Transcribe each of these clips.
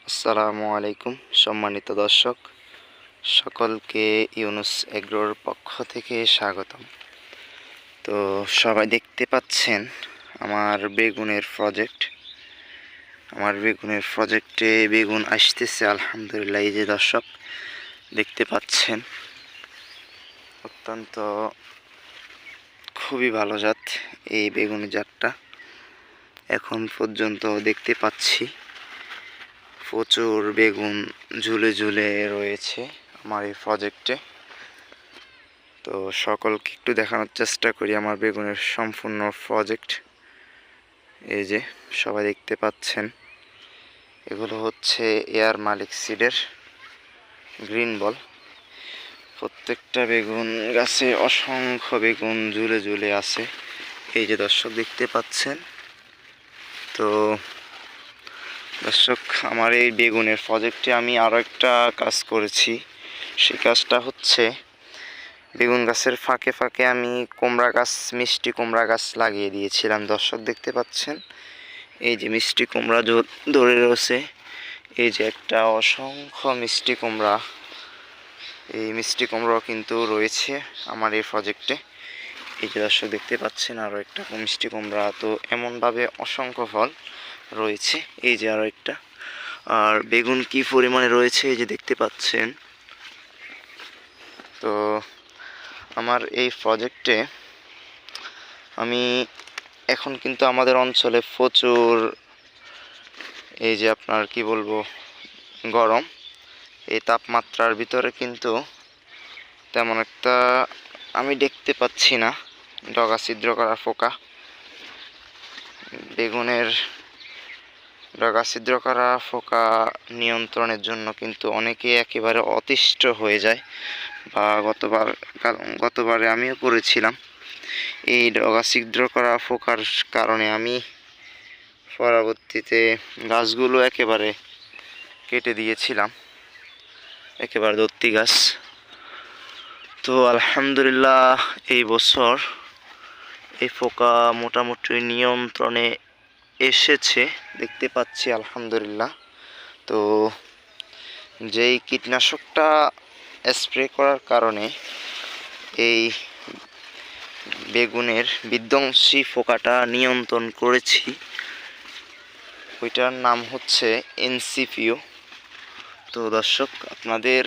আসসালামু আলাইকুম সম্মানিত দর্শক, সকলকে ইউনুস এগ্রোর পক্ষ থেকে স্বাগতম। তো সবাই দেখতে পাচ্ছেন আমার বেগুনের প্রজেক্টে বেগুন আসতেছে আলহামদুলিল্লাহ। এই যে দর্শক দেখতে পাচ্ছেন, অত্যন্ত খুবই ভালো জাত এই বেগুন জাতটা। এখন পর্যন্ত দেখতে পাচ্ছি প্রচুর বেগুন ঝুলে ঝুলে রয়েছে আমার এই প্রজেক্টে। তো সকলকে একটু দেখানোর চেষ্টা করি আমার বেগুনের সম্পূর্ণ প্রজেক্ট। এই যে সবাই দেখতে পাচ্ছেন, এগুলো হচ্ছে এয়ার মালিক সিডের গ্রিন বল। প্রত্যেকটা বেগুন গাছে অসংখ্য বেগুন ঝুলে ঝুলে আছে। এই যে দর্শক দেখতে পাচ্ছেন। তো দর্শক, আমার এই বেগুনের প্রজেক্টে আমি আরও একটা কাজ করেছি। সেই কাজটা হচ্ছে, বেগুন গাছের ফাঁকে ফাঁকে আমি মিষ্টি কুমড়া গাছ লাগিয়ে দিয়েছিলাম। দর্শক দেখতে পাচ্ছেন, এই যে মিষ্টি কুমড়া ধরে রয়েছে। এই যে একটা অসংখ্য মিষ্টি কুমড়া, এই মিষ্টি কুমড়াও কিন্তু রয়েছে আমার এই প্রজেক্টে। এই যে দর্শক দেখতে পাচ্ছেন আরও একটা মিষ্টি কুমড়া। তো এমনভাবে অসংখ্য ফল রয়েছে। এই যে আরও একটা, আর বেগুন কি পরিমাণে রয়েছে এই যে দেখতে পাচ্ছেন। তো আমার এই প্রজেক্টে আমি এখন কিন্তু আমাদের অঞ্চলে প্রচুর, এই যে আপনার কি বলবো, গরম। এই তাপমাত্রার ভিতরে কিন্তু তেমন একটা আমি দেখতে পাচ্ছি না ডগা ছিদ্র করা পোকা। বেগুনের ডগা ছিদ্র করা পোকা নিয়ন্ত্রণের জন্য কিন্তু অনেকে একেবারে অতিষ্ঠ হয়ে যায়, বা গতবারে আমিও করেছিলাম। এই ডগা ছিদ্র করা পোকার কারণে আমি পরবর্তীতে গাছগুলো একেবারে কেটে দিয়েছিলাম, একেবারে দত্তি গাছ। তো আলহামদুলিল্লাহ এই বছর এই পোকা মোটামুটি নিয়ন্ত্রণে এসেছে দেখতে পাচ্ছি আলহামদুলিল্লাহ। তো যেই কীটনাশকটা স্প্রে করার কারণে এই বেগুনের বিধ্বংসী পোকাটা নিয়ন্ত্রণ করেছি, ওইটার নাম হচ্ছে এনসিপিও। তো দর্শক, আপনাদের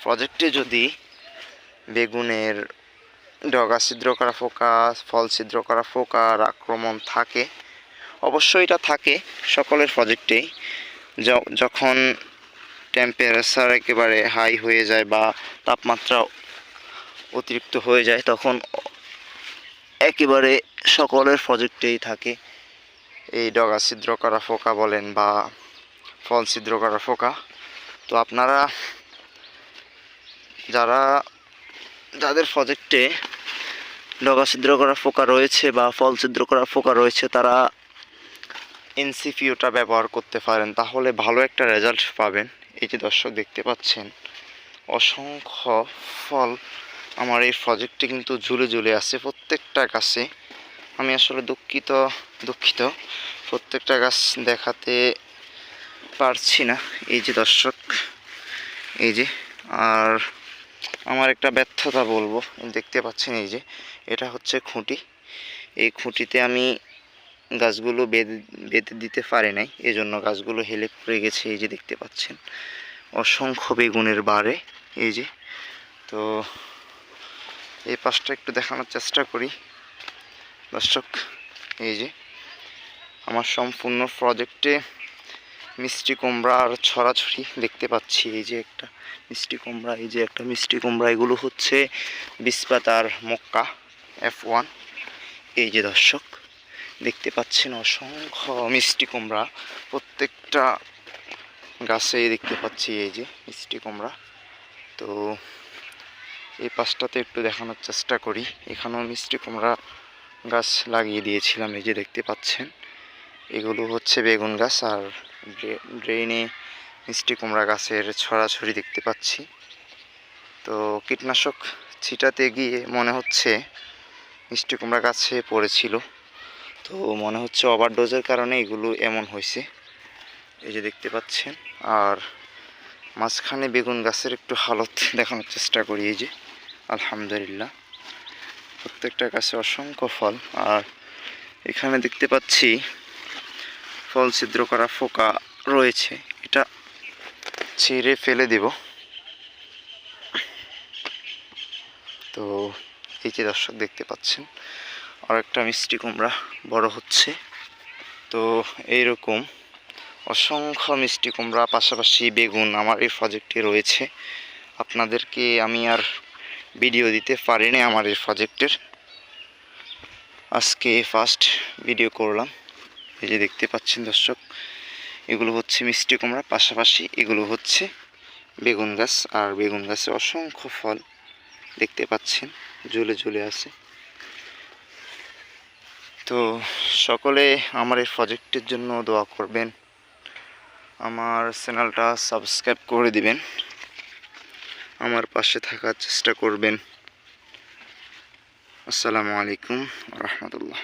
প্রজেক্টে যদি বেগুনের ডগা ছিদ্র করা পোকা, ফল ছিদ্র করা পোকার আক্রমণ থাকে, অবশ্যই এটা থাকে সকলের প্রজেক্টেই। যখন টেম্পারেচার একেবারে হাই হয়ে যায় বা তাপমাত্রা অতিরিক্ত হয়ে যায়, তখন একেবারে সকলের প্রজেক্টেই থাকে এই ডগা ছিদ্র করা পোকা বলেন বা ফল ছিদ্র করা পোকা। তো আপনারা যাদের প্রজেক্টে ডগা ছিদ্র করা পোকা রয়েছে বা ফল ছিদ্র করা পোকা রয়েছে, তারা এনসিপিওটা ব্যবহার করতে পারেন, তাহলে ভালো একটা রেজাল্ট পাবেন। এই যে দর্শক দেখতে পাচ্ছেন, অসংখ্য ফল আমার এই প্রজেক্টে কিন্তু ঝুলে ঝুলে আছে প্রত্যেকটা গাছে। আমি আসলে দুঃখিত প্রত্যেকটা গাছ দেখাতে পারছি না। এই যে দর্শক, এই যে, আর আমার একটা ব্যর্থতা বলবো, দেখতে পাচ্ছেন এই যে এটা হচ্ছে খুঁটি। এই খুঁটিতে আমি গাছগুলো বেঁধে দিতে পারি নাই, এজন্য গাছগুলো হেলে পড়ে গেছে। এই যে দেখতে পাচ্ছেন অসংখ্য বেগুনের বারে। এই যে, তো এই পাশটা একটু দেখানোর চেষ্টা করি দর্শক। এই যে আমার সম্পূর্ণ প্রজেক্টে মিষ্টি কুমড়ার ছড়াছড়ি দেখতে পাচ্ছি। এই যে একটা মিষ্টি কুমড়া, এই যে একটা মিষ্টি কুমড়া, এগুলো হচ্ছে বিষপাতার মক্কা F1। এই যে দর্শক দেখতে পাচ্ছেন অসংখ্য মিষ্টি কুমড়া প্রত্যেকটা গাছেই দেখতে পাচ্ছি। এই যে মিষ্টি কুমড়া। তো এই পাশটাতে একটু দেখানোর চেষ্টা করি, এখানেও মিষ্টি কুমড়া গাছ লাগিয়ে দিয়েছিলাম। এই যে দেখতে পাচ্ছেন, এগুলো হচ্ছে বেগুন গাছ, আর ড্রেনে মিষ্টি কুমড়া গাছের ছড়াছড়ি দেখতে পাচ্ছি। তো কীটনাশক ছিটাতে গিয়ে মনে হচ্ছে মিষ্টি কুমড়া গাছে পড়েছিল, তো মনে হচ্ছে ওভারডোজের কারণে এগুলো এমন হয়েছে। এই যে দেখতে পাচ্ছেন। আর মাঝখানে বেগুন গাছের একটু হালত দেখানোর চেষ্টা করি। এই যে আলহামদুলিল্লাহ প্রত্যেকটা গাছে অসংখ্য ফল। আর এখানে দেখতে পাচ্ছি ফল ছিদ্র করা ফোকা রয়েছে, এটা ছিঁড়ে ফেলে দেব। তো এই যে দর্শক দেখতে পাচ্ছেন আর একটা মিষ্টি কুমড়া বড় হচ্ছে। তো এইরকম অসংখ্য মিষ্টি কুমড়া পাশাপাশি বেগুন আমার এই প্রজেক্টে রয়েছে। আপনাদেরকে আমি আর ভিডিও দিতে পারিনি আমার এই প্রজেক্টের, আজকে ফার্স্ট ভিডিও করলাম। এই যে দেখতে পাচ্ছেন দর্শক, এগুলো হচ্ছে মিষ্টি কুমড়া, পাশাপাশি এগুলো হচ্ছে বেগুন গাছ। আর বেগুন গাছে অসংখ্য ফল দেখতে পাচ্ছেন ঝুলে ঝুলে আছে। তো সকলে আমার এই প্রজেক্টের জন্য দোয়া করবেন, আমার চ্যানেলটা সাবস্ক্রাইব করে দিবেন, আমার পাশে থাকার চেষ্টা করবেন। আসসালামু আলাইকুম ওয়া রাহমাতুল্লাহ।